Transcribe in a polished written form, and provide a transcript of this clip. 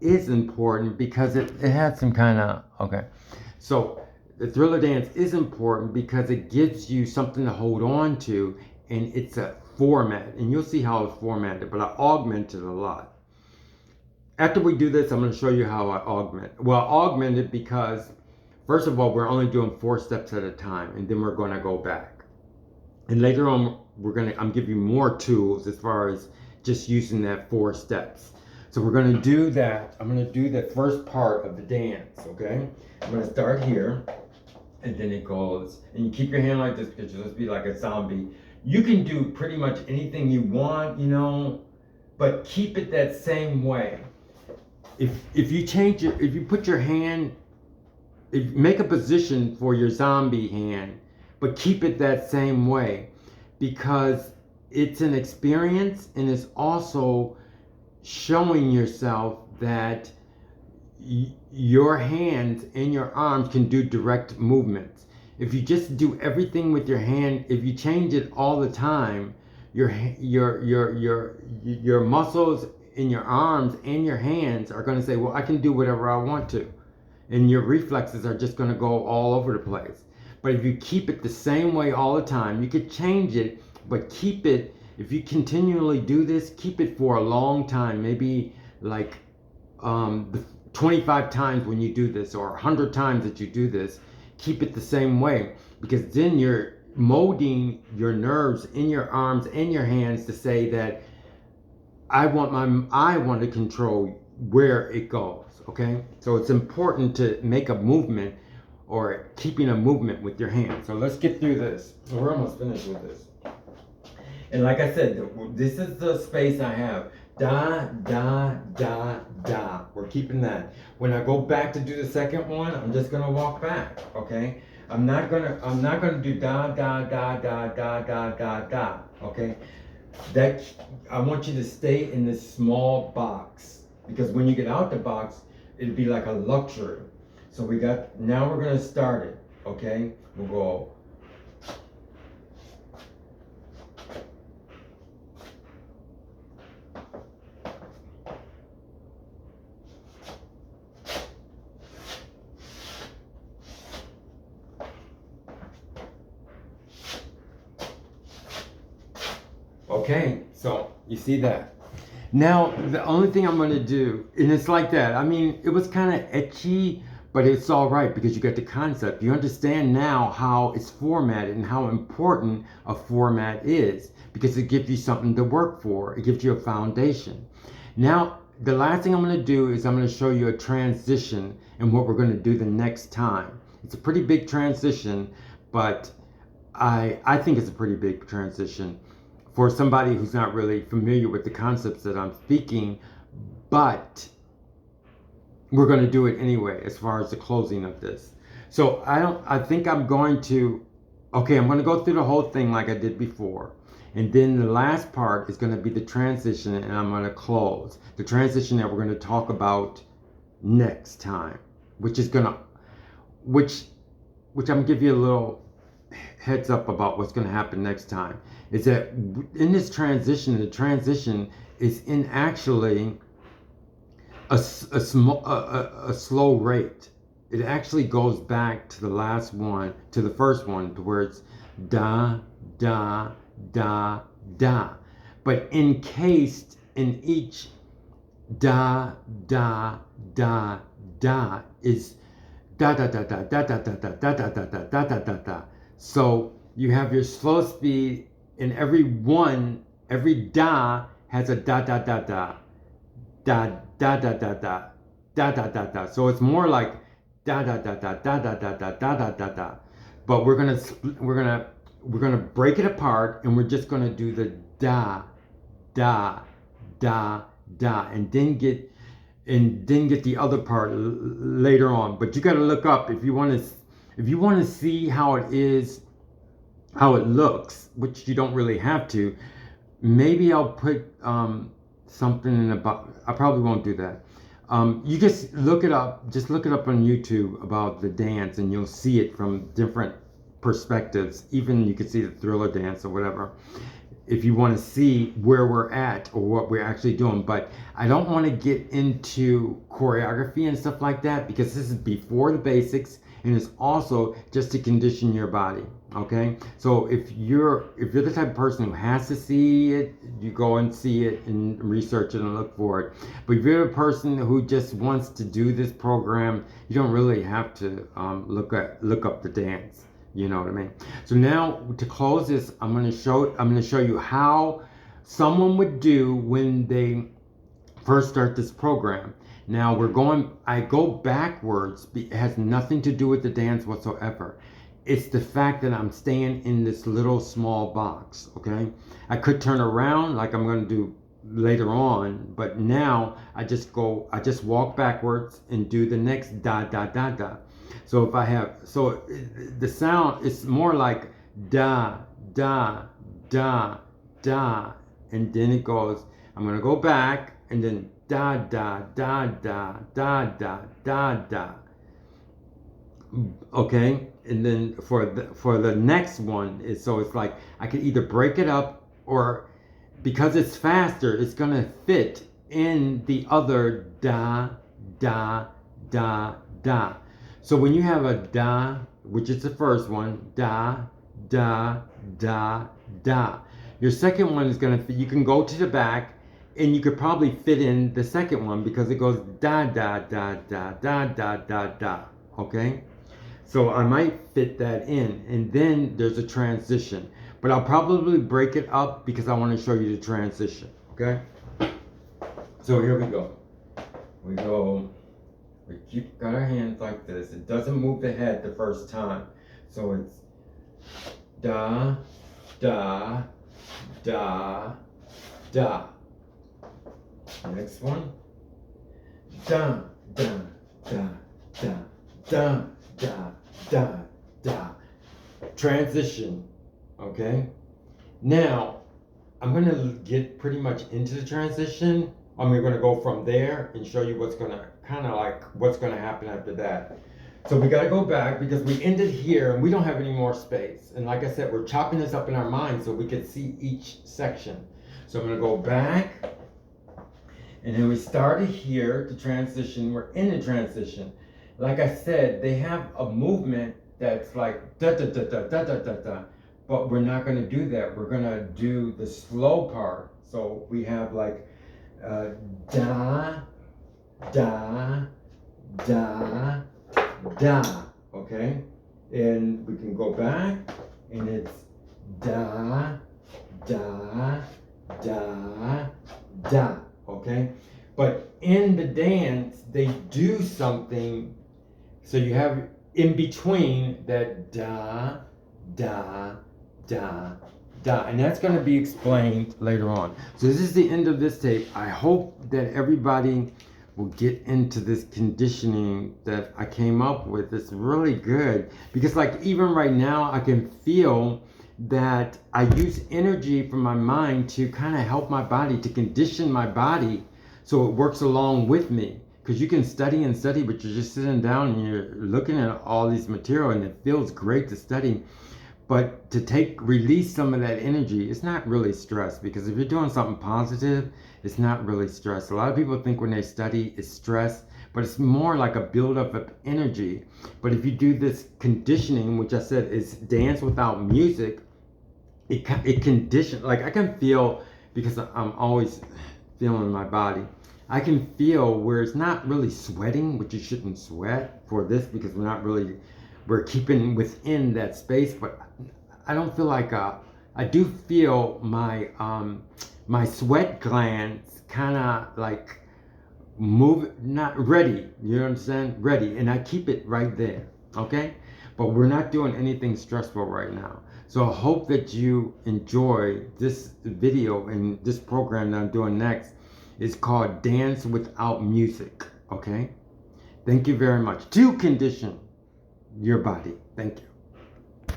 is important because it had some kind of, okay. So the thriller dance is important because it gives you something to hold on to, and it's a format, and you'll see how it's formatted, but I augmented a lot. After we do this, I'm going to show you how I augment. Well, I augment it because, first of all, we're only doing 4 steps at a time, and then we're going to go back. And later on, I'm giving you more tools as far as just using that 4 steps. So we're going to do that. I'm going to do the first part of the dance, okay? I'm going to start here, and then it goes, and you keep your hand like this because you'll just be like a zombie. You can do pretty much anything you want, but keep it that same way. If you change it, if you put your hand, make a position for your zombie hand, but keep it that same way, because it's an experience, and it's also showing yourself that your hands and your arms can do direct movements. If you just do everything with your hand, if you change it all the time, your muscles in your arms and your hands are going to say, well, I can do whatever I want to, and your reflexes are just going to go all over the place. But if you keep it the same way all the time, you could change it, but keep it. If you continually do this, keep it for a long time, maybe like 25 times when you do this, or 100 times that you do this. Keep it the same way, because then you're molding your nerves in your arms and your hands to say that I want to control where it goes. Okay, so it's important to make a movement, or keeping a movement with your hands. So let's get through this. We're almost finished with this. And like I said, this is the space I have. Da, da, da, da. We're keeping that. When I go back to do the second one, I'm just gonna walk back, okay? I'm not gonna do da, da, da, da, da, da, da, da, okay? That, I want you to stay in this small box, because when you get out the box, it'll be like a luxury. So now we're gonna start it, okay? We'll go. Okay, so you see that. Now, the only thing I'm going to do, and it's like that. I mean, it was kind of etchy, but it's all right because you get the concept. You understand now how it's formatted and how important a format is, because it gives you something to work for. It gives you a foundation. Now, the last thing I'm going to do is I'm going to show you a transition and what we're going to do the next time. It's a pretty big transition, but I think it's a pretty big transition for somebody who's not really familiar with the concepts that I'm speaking, but we're going to do it anyway as far as the closing of this. So I think I'm going to, okay, I'm going to go through the whole thing like I did before. And then the last part is going to be the transition, and I'm going to close. The transition that we're going to talk about next time, which I'm going to give you a little heads up about what's going to happen next time. Is that in this transition, the transition is in actually a slow rate. It actually goes back to the last one, to the first one, to where it's da, da, da, da. But encased in each da, da, da, da is da, da, da, da, da, da, da, da, da, da, da, da, da, da, da, da. So you have your slow speed, and every da has a da da da da da da da da da da da da da. So it's more like da da da da da da da da da da da da. But we're gonna break it apart, and we're just gonna do the da da da da, and then get the other part later on. But you got to look up if you want to see how it is, how it looks, which you don't really have to. Maybe I'll put something in about. I probably won't do that. You just look it up. Just look it up on YouTube about the dance, and you'll see it from different perspectives. Even you could see the thriller dance or whatever. if you want to see where we're at or what we're actually doing. But I don't want to get into choreography and stuff like that because this is before the basics, and it's also just to condition your body. Okay, so if you're the type of person who has to see it, you go and see it and research it and look for it. But if you're a person who just wants to do this program, you don't really have to look up the dance. You know what I mean? So now to close this, I'm going to show you how someone would do when they first start this program. Now I go backwards. It has nothing to do with the dance whatsoever. It's the fact that I'm staying in this little small box, okay? I could turn around like I'm going to do later on, but now I just walk backwards and do the next da da da da. So the sound is more like da da da da, and then it goes, I'm going to go back and then da da da da da da da da. Okay, and then for the next one is, so it's like I can either break it up, or because it's faster, it's gonna fit in the other da da da da. So when you have a da, which is the first one, da da da da, your second one is gonna fit. You can go to the back and you could probably fit in the second one because it goes da da da da da da da da. Okay, so I might fit that in, and then there's a transition, but I'll probably break it up because I want to show you the transition. Okay, so here we go. We got our hands like this. It doesn't move the head the first time, so it's da da da da. Next one, da da da da da da da da. Transition. Okay, now I'm gonna get pretty much into the transition. We're gonna go from there and show you what's gonna happen after that. So we gotta go back because we ended here and we don't have any more space. And like I said, we're chopping this up in our mind so we can see each section. So I'm gonna go back, and then we started here to transition. We're in the transition. Like I said, they have a movement that's like da da da da da da da da, but we're not going to do that. We're going to do the slow part. So we have like da da da da. Okay, and we can go back, and it's da da da da. Okay, but in the dance they do something. So you have in between that da, da, da, da. And that's going to be explained later on. So this is the end of this tape. I hope that everybody will get into this conditioning that I came up with. It's really good. Because like even right now, I can feel that I use energy from my mind to kind of help my body, to condition my body so it works along with me. Because you can study and study, but you're just sitting down and you're looking at all these material and it feels great to study. But to release some of that energy, it's not really stress, because if you're doing something positive, it's not really stress. A lot of people think when they study it's stress, but it's more like a buildup of energy. But if you do this conditioning, which I said is dance without music, it conditions, like I can feel, because I'm always feeling my body, I can feel where it's not really sweating, which you shouldn't sweat for this because we're keeping within that space, but I don't feel like I do feel my my sweat glands kind of like move, not ready, you understand, ready, and I keep it right there. Okay, but we're not doing anything stressful right now. So I hope that you enjoy this video and this program that I'm doing next. It's called Dance Without Music. Okay, thank you very much. To condition your body. Thank you.